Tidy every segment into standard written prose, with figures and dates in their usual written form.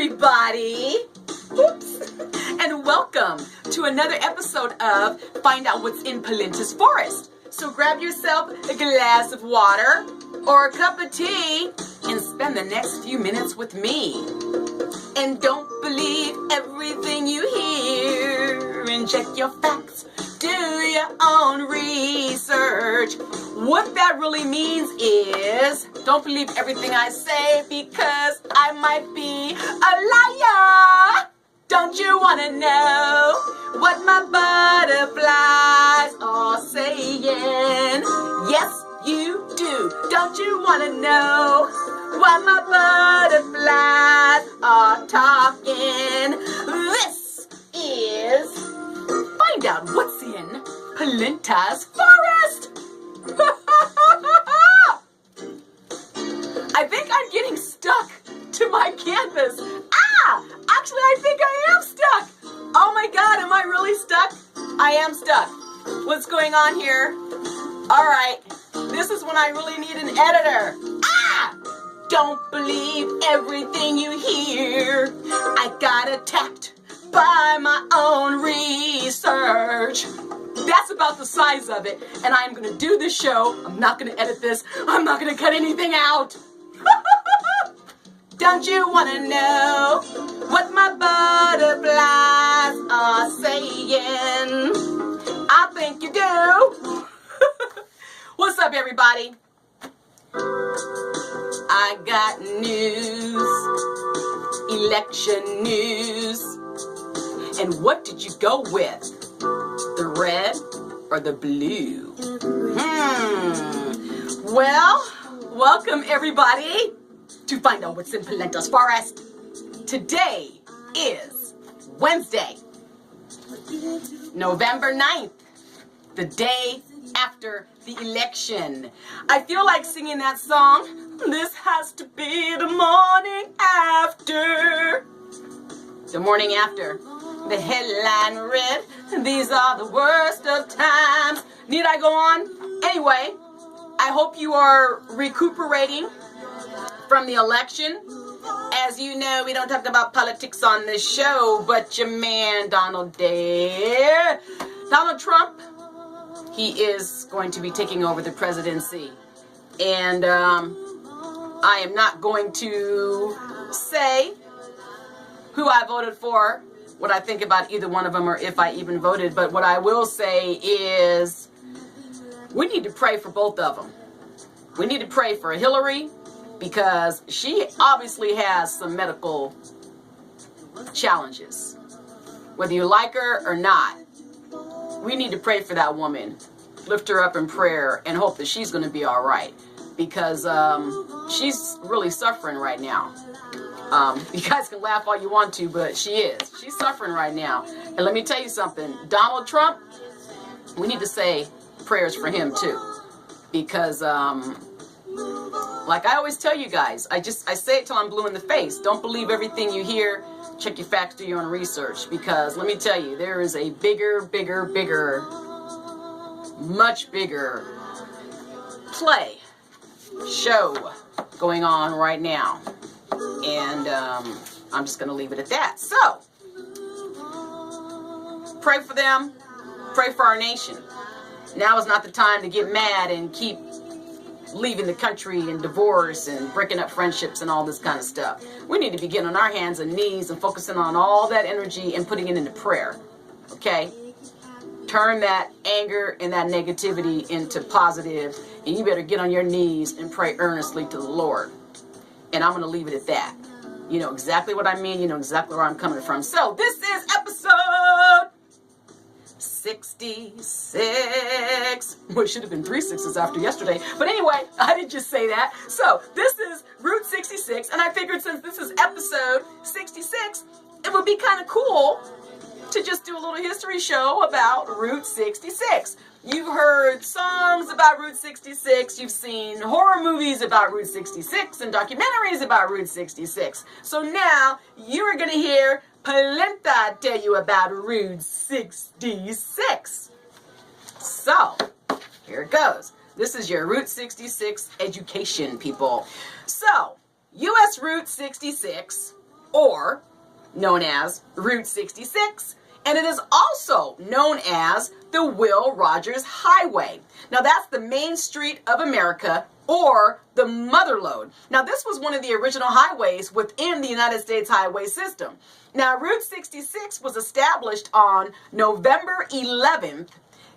everybody. Oops. And welcome to another episode of Find Out What's in Pelenta's Forest. So grab yourself a glass of water or a cup of tea and spend the next few minutes with me. And don't believe everything you hear and check your facts. Do your own research. What that really means is don't believe everything I say because I might be a liar. Don't you want to know what my butterflies are saying? Yes, you do. Don't you want to know what my butterflies are talking? This is Find Out What's in Pelenta's Forest. I think I'm getting stuck to my canvas. Actually, I think I am stuck. Oh my God, am I really stuck? I am stuck. What's going on here? All right, this is when I really need an editor. Don't believe everything you hear. I got attacked by my own research. That's about the size of it. And I'm going to do this show. I'm not going to edit this. I'm not going to cut anything out. Don't you want to know what my butterflies are saying? I think you do. What's up, everybody? I got news, election news. And what did you go with? The red or the blue? Well, welcome everybody to Find Out What's in Pelenta's Forest. Today is Wednesday, November 9th, the day after the election. I feel like singing that song. This has to be the morning after. The morning after. The headline read, these are the worst of times. Need I go on? Anyway, I hope you are recuperating from the election. As you know, we don't talk about politics on this show, but your man Donald Trump, he is going to be taking over the presidency. And I am not going to say who I voted for, what I think about either one of them, or if I even voted. But what I will say is we need to pray for both of them. We need to pray for Hillary because she obviously has some medical challenges. Whether you like her or not, we need to pray for that woman. Lift her up in prayer and hope that she's going to be all right because she's really suffering right now. You guys can laugh all you want to, but she's suffering right now. And let me tell you something, Donald Trump, we need to say prayers for him too, because like I always tell you guys, I say it till I'm blue in the face. Don't believe everything you hear. Check your facts, do your own research, because let me tell you, there is a bigger, much bigger show going on right now. And I'm just going to leave it at that. So, pray for them. Pray for our nation. Now is not the time to get mad and keep leaving the country and divorce and breaking up friendships and all this kind of stuff. We need to be getting on our hands and knees and focusing on all that energy and putting it into prayer. Okay? Turn that anger and that negativity into positive, and you better get on your knees and pray earnestly to the Lord. And I'm going to leave it at that. You know exactly what I mean. You know exactly where I'm coming from. So this is episode 66. Well, it should have been 3 6s after yesterday. But anyway, I didn't just say that. So this is Route 66. And I figured since this is episode 66, it would be kind of cool to just do a little history show about Route 66. You've heard songs about Route 66. You've seen horror movies about Route 66 and documentaries about Route 66. So now you're going to hear Pelenta tell you about Route 66. So here it goes. This is your Route 66 education, people. So U.S. Route 66 or known as Route 66, and it is also known as the Will Rogers Highway. Now that's the main street of America, or the mother lode. Now this was one of the original highways within the United States highway system. Now Route 66 was established on November 11th,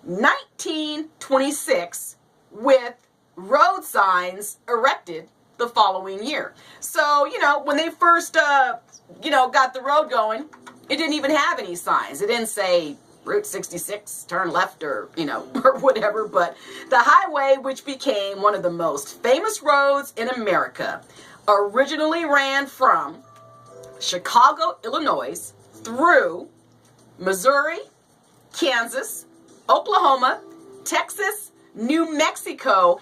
1926, with road signs erected the following year. So, when they first, got the road going, it didn't even have any signs. It didn't say Route 66, turn left, or, or whatever. But the highway, which became one of the most famous roads in America, originally ran from Chicago, Illinois, through Missouri, Kansas, Oklahoma, Texas, New Mexico,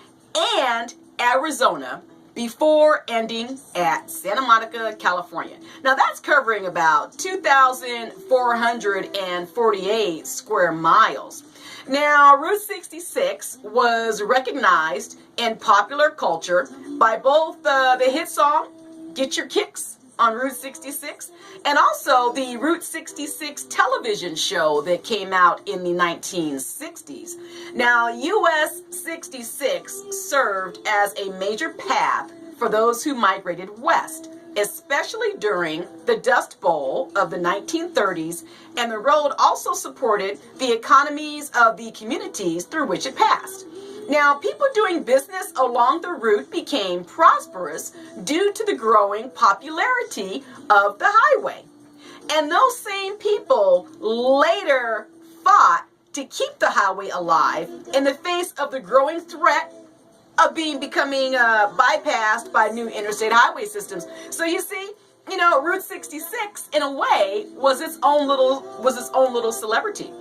and Arizona, before ending at Santa Monica, California. Now that's covering about 2,448 square miles. Now Route 66 was recognized in popular culture by both the hit song Get Your Kicks on Route 66 and also the Route 66 television show that came out in the 1960s. Now US 66 served as a major path for those who migrated west, especially during the Dust Bowl of the 1930s, and the road also supported the economies of the communities through which it passed. Now, people doing business along the route became prosperous due to the growing popularity of the highway. And those same people later fought to keep the highway alive in the face of the growing threat of becoming bypassed by new interstate highway systems. So you see, Route 66 in a way was its own little celebrity.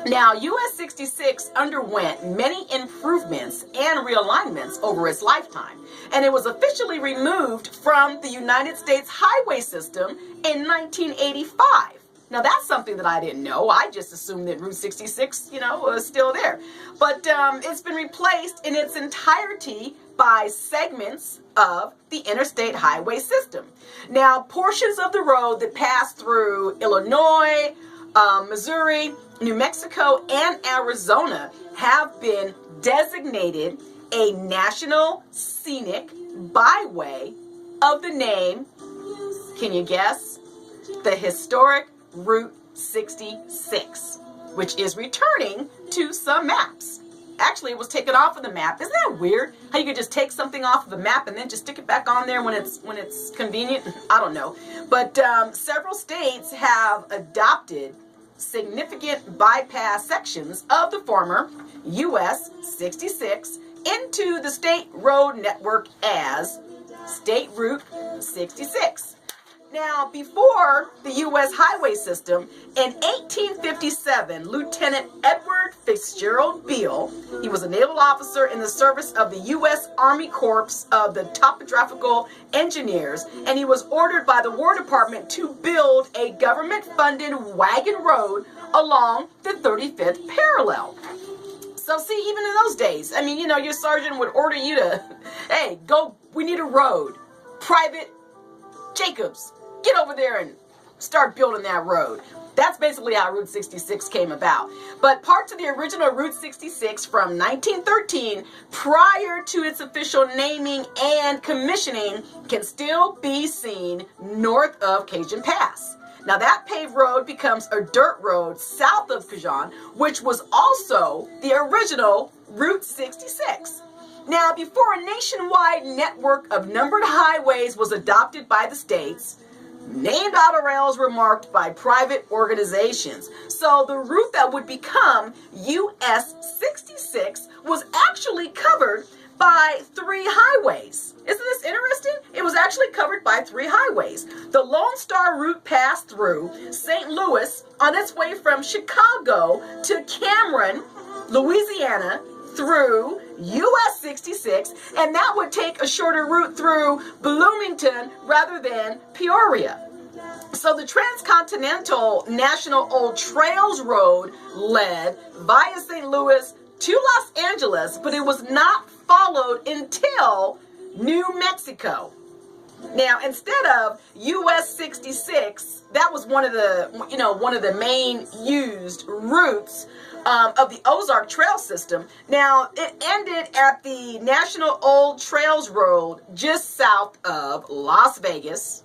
Now, US 66 underwent many improvements and realignments over its lifetime, and it was officially removed from the United States highway system in 1985. Now, that's something that I didn't know. I just assumed that Route 66, was still there. But it's been replaced in its entirety by segments of the interstate highway system. Now, portions of the road that pass through Illinois, Missouri, New Mexico, and Arizona have been designated a National Scenic Byway of the name, can you guess? The historic Route 66, which is returning to some maps. Actually, it was taken off of the map. Isn't that weird? How you could just take something off of a map and then just stick it back on there when it's convenient? I don't know. But several states have adopted significant bypass sections of the former US 66 into the state road network as State Route 66. Now, before the U.S. highway system, in 1857, Lieutenant Edward Fitzgerald Beale, he was a naval officer in the service of the U.S. Army Corps of the Topographical Engineers, and he was ordered by the War Department to build a government-funded wagon road along the 35th parallel. So see, even in those days, your sergeant would order you to, hey, go, we need a road. Private Jacobs, get over there and start building that road. That's basically how Route 66 came about. But parts of the original Route 66 from 1913, prior to its official naming and commissioning, can still be seen north of Cajun Pass. Now that paved road becomes a dirt road south of Cajun, which was also the original Route 66. Now, before a nationwide network of numbered highways was adopted by the states, named auto rails were marked by private organizations. So the route that would become US 66 was actually covered by 3 highways. Isn't this interesting? It was actually covered by 3 highways. The Lone Star route passed through St. Louis on its way from Chicago to Cameron, Louisiana, through US 66, and that would take a shorter route through Bloomington rather than Peoria. So the Transcontinental National Old Trails Road led via St. Louis to Los Angeles, but it was not followed until New Mexico. Now, instead of US 66, that was one of the main used routes of the Ozark Trail system. Now, it ended at the National Old Trails Road just south of Las Vegas,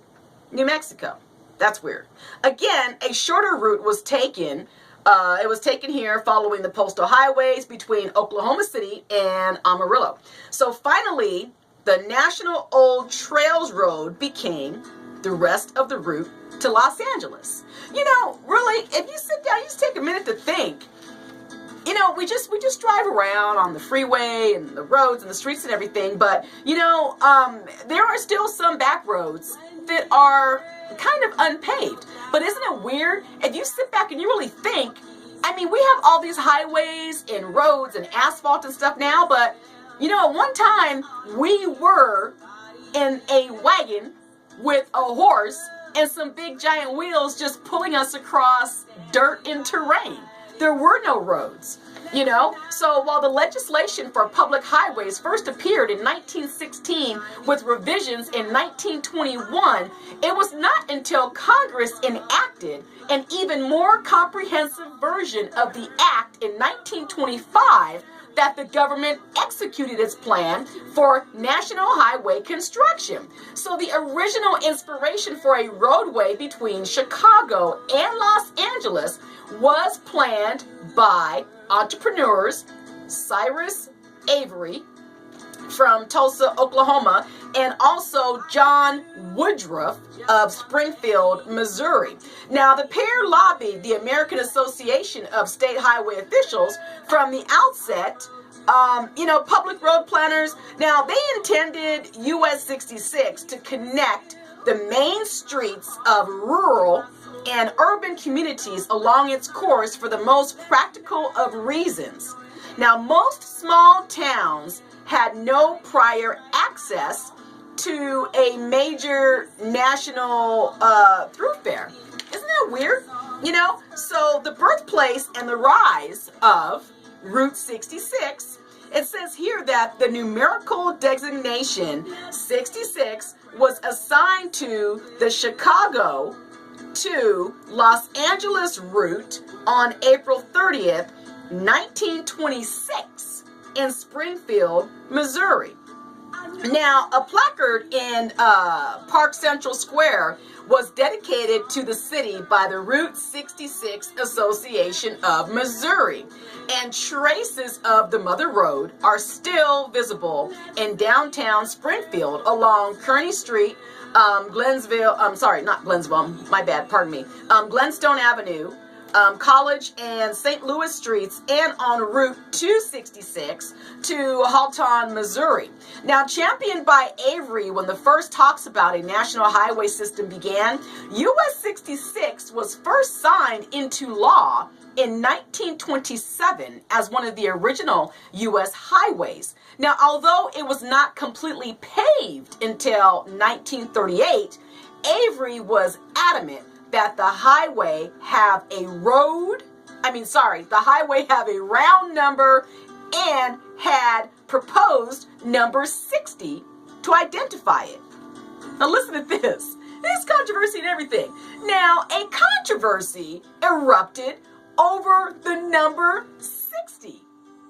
New Mexico. That's weird. Again, a shorter route was taken. It was taken here following the postal highways between Oklahoma City and Amarillo. So finally, the National Old Trails Road became the rest of the route to Los Angeles. Really, if you sit down, you just take a minute to think. We just drive around on the freeway and the roads and the streets and everything, but there are still some back roads that are kind of unpaved. But isn't it weird? If you sit back and you really think, we have all these highways and roads and asphalt and stuff now, but at one time we were in a wagon with a horse and some big giant wheels just pulling us across dirt and terrain. There were no roads. So while the legislation for public highways first appeared in 1916 with revisions in 1921, it was not until Congress enacted an even more comprehensive version of the act in 1925 that the government executed its plan for national highway construction. So the original inspiration for a roadway between Chicago and Los Angeles was planned by entrepreneurs Cyrus Avery from Tulsa, Oklahoma, and also John Woodruff of Springfield, Missouri. Now, the pair lobbied the American Association of State Highway Officials from the outset. Public road planners, now they intended US 66 to connect the main streets of rural and urban communities along its course for the most practical of reasons. Now, most small towns had no prior access to a major national thoroughfare. Isn't that weird? So the birthplace and the rise of Route 66, it says here that the numerical designation 66 was assigned to the Chicago to Los Angeles route on April 30th, 1926 in Springfield, Missouri. Now, a placard in Park Central Square was dedicated to the city by the Route 66 Association of Missouri, and traces of the Mother Road are still visible in downtown Springfield along Kearny Street, Glenstone Avenue, College and St. Louis streets, and on Route 266 to Halton, Missouri. Now, championed by Avery when the first talks about a national highway system began, US 66 was first signed into law in 1927 as one of the original U.S. highways. Now, although it was not completely paved until 1938, Avery was adamant that the highway have a round number and had proposed number 60 to identify it. Now listen to this. There's controversy and everything. Now, a controversy erupted over the number 60.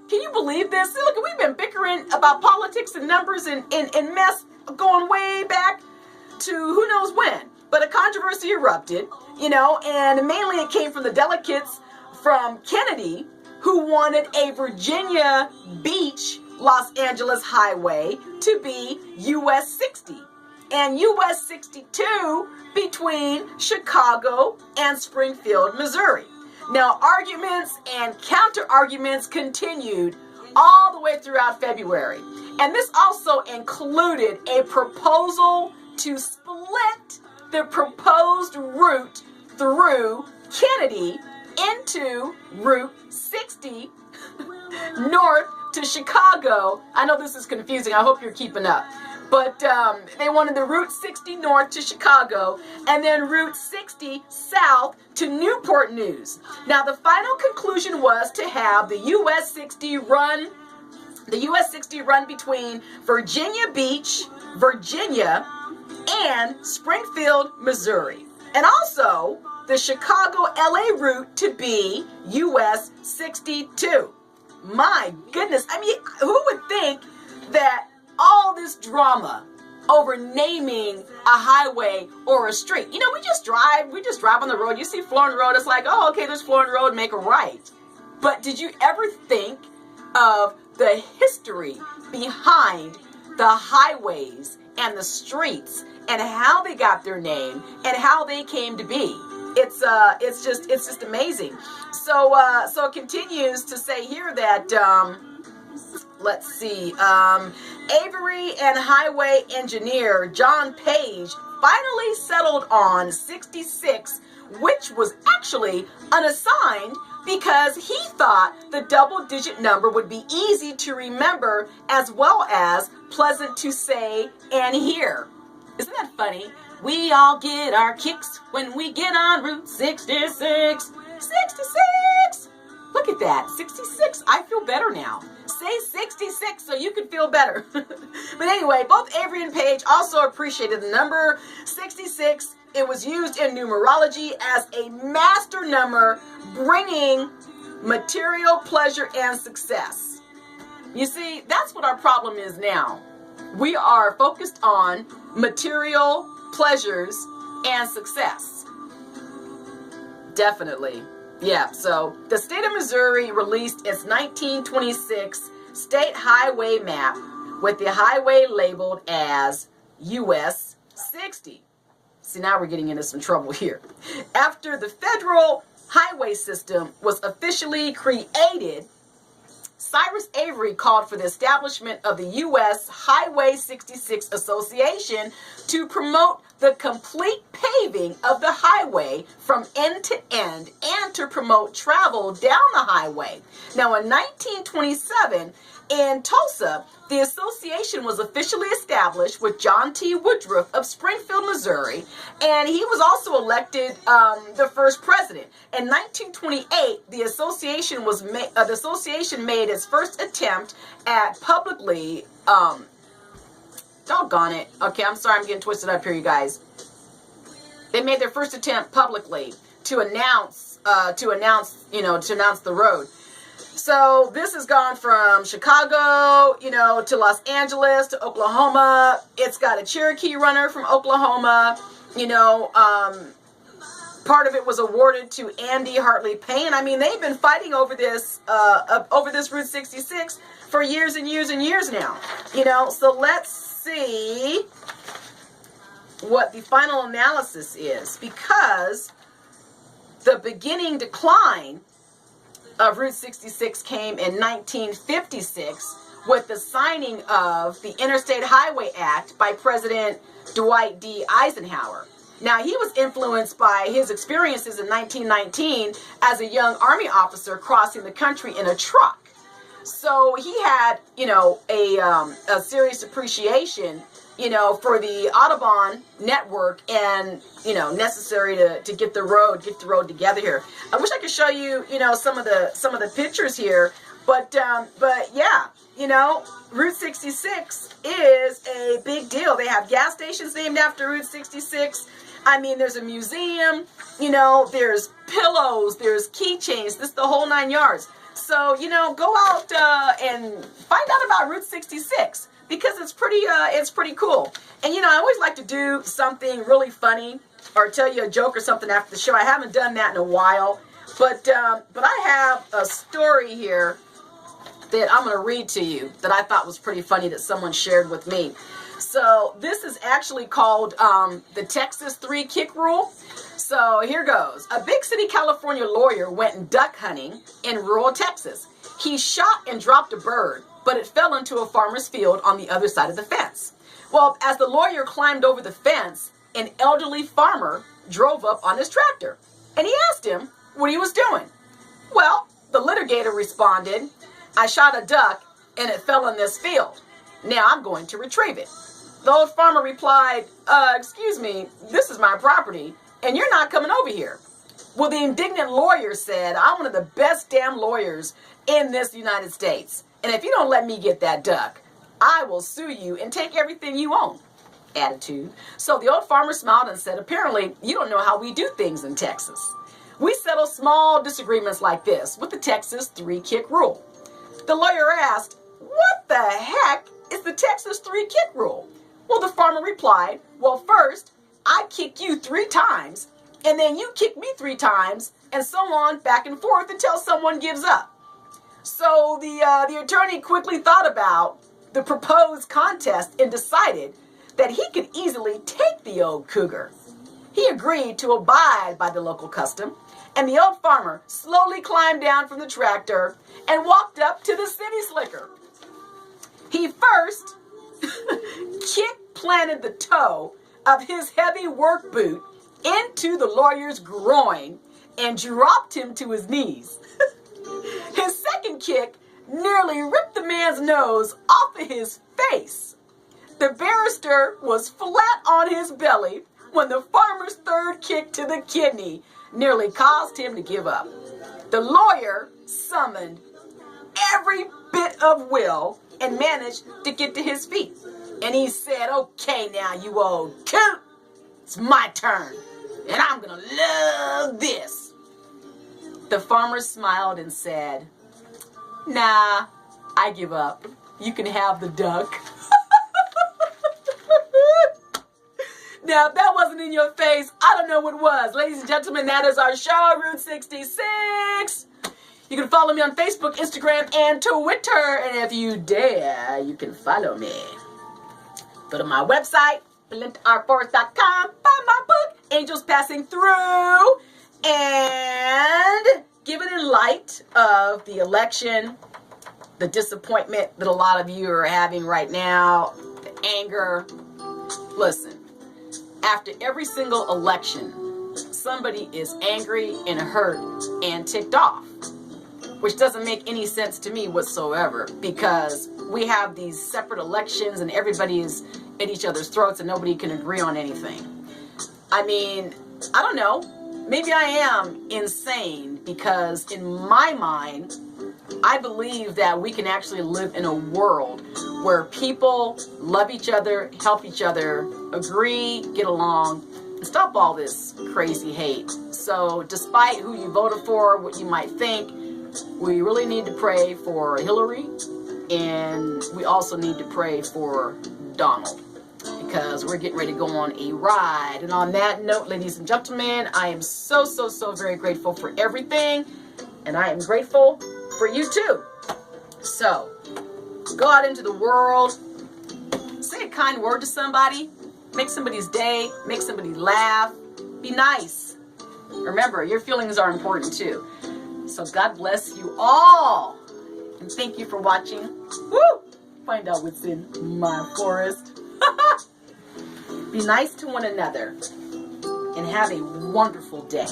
Can you believe this? Look, we've been bickering about politics and numbers and mess going way back to who knows when. But a controversy erupted, and mainly it came from the delegates from Kennedy who wanted a Virginia Beach Los Angeles highway to be US 60 and US 62 between Chicago and Springfield, Missouri. Now, arguments and counter-arguments continued all the way throughout February. And this also included a proposal to split the proposed route through Kennedy into Route 60 north to Chicago. I know this is confusing. I hope you're keeping up. But they wanted the Route 60 north to Chicago and then Route 60 south to Newport News. Now, the final conclusion was to have the US 60 run between Virginia Beach, Virginia, and Springfield, Missouri. And also the Chicago-LA route to be US 62. My goodness. I mean, who would think that all this drama over naming a highway or a street? You know, we just drive on the road. You see Florin Road, it's like, oh, okay, there's Florin Road, make a right. But did you ever think of the history behind the highways and the streets and how they got their name and how they came to be? It's just amazing. So it continues to say here that let's see, Avery and highway engineer John Page finally settled on 66, which was actually unassigned because he thought the double-digit number would be easy to remember as well as pleasant to say and hear. Isn't that funny? We all get our kicks when we get on Route 66. 66! Look at that, 66. I feel better now. Say 66 so you can feel better. But anyway, both Avery and Page also appreciated the number 66. It was used in numerology as a master number, bringing material pleasure and success. You see, that's what our problem is now. We are focused on material pleasures and success. Definitely. Yeah, so the state of Missouri released its 1926 state highway map with the highway labeled as US 60. See, now we're getting into some trouble here. After the federal highway system was officially created, Cyrus Avery called for the establishment of the U.S. Highway 66 Association to promote the complete paving of the highway from end to end and to promote travel down the highway. Now, in 1927, in Tulsa, the association was officially established with John T. Woodruff of Springfield, Missouri, and he was also elected the first president. In 1928, the association made its first attempt at publicly, doggone it. Okay, I'm sorry, I'm getting twisted up here, you guys. They made their first attempt publicly to announce the road. So this has gone from Chicago, to Los Angeles, to Oklahoma. It's got a Cherokee runner from Oklahoma. Part of it was awarded to Andy Hartley Payne. I mean, they've been fighting over this Route 66 for years and years and years now. So let's see what the final analysis is, because the beginning decline of Route 66 came in 1956 with the signing of the Interstate Highway Act by President Dwight D. Eisenhower. Now, he was influenced by his experiences in 1919 as a young Army officer crossing the country in a truck. So he had, a serious appreciation, for the Audubon network and, necessary to get the road together here. I wish I could show you, some of the pictures here, but yeah, Route 66 is a big deal. They have gas stations named after Route 66. I mean, there's a museum, there's pillows, there's keychains, this the whole 9 yards. So, go out and find out about Route 66 because it's pretty cool. And, I always like to do something really funny or tell you a joke or something after the show. I haven't done that in a while, but I have a story here that I'm going to read to you that I thought was pretty funny that someone shared with me. So this is actually called the Texas 3 kick rule. So here goes. A big city California lawyer went duck hunting in rural Texas. He shot and dropped a bird, but it fell into a farmer's field on the other side of the fence. Well, as the lawyer climbed over the fence, an elderly farmer drove up on his tractor, and he asked him what he was doing. Well, the litigator responded, I shot a duck and it fell in this field. Now I'm going to retrieve it. The old farmer replied, excuse me, this is my property and you're not coming over here. Well, the indignant lawyer said, I'm one of the best damn lawyers in this United States. And if you don't let me get that duck, I will sue you and take everything you own. attitude. So the old farmer smiled and said, apparently you don't know how we do things in Texas. We settle small disagreements like this with the Texas 3-kick rule. The lawyer asked, what the heck is the Texas 3-kick rule? Well, the farmer replied, well, first, I kick you 3 times, and then you kick me 3 times, and so on, back and forth until someone gives up. So the attorney quickly thought about the proposed contest and decided that he could easily take the old cougar. He agreed to abide by the local custom, and the old farmer slowly climbed down from the tractor and walked up to the city slicker. He first planted the toe of his heavy work boot into the lawyer's groin and dropped him to his knees. His second kick nearly ripped the man's nose off of his face. The barrister was flat on his belly when the farmer's third kick to the kidney nearly caused him to give up. The lawyer summoned every bit of will and managed to get to his feet. And he said, okay now, you old coot, it's my turn, and I'm gonna love this. The farmer smiled and said, nah, I give up. You can have the duck. Now, if that wasn't in your face, I don't know what was. Ladies and gentlemen, that is our show, Route 66. You can follow me on Facebook, Instagram, and Twitter. And if you dare, you can follow me. Go to my website, PelentaRForrest.com. Buy my book, Angels Passing Through. And given in light of the election, the disappointment that a lot of you are having right now, the anger, listen. After every single election, somebody is angry and hurt and ticked off, which doesn't make any sense to me whatsoever, because we have these separate elections and everybody is at each other's throats and nobody can agree on anything. I mean, I don't know. Maybe I am insane, because in my mind, I believe that we can actually live in a world where people love each other, help each other, agree, get along, and stop all this crazy hate. So despite who you voted for, what you might think, we really need to pray for Hillary, and we also need to pray for Donald, because we're getting ready to go on a ride. And on that note, ladies and gentlemen, I am so very grateful for everything, and I am grateful for you too. So go out into the world, say a kind word to somebody, make somebody's day, make somebody laugh, be nice. Remember, your feelings are important too. So God bless you all, and thank you for watching. Woo! Find out what's in my forest. Be nice to one another and have a wonderful day.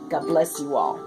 God bless you all.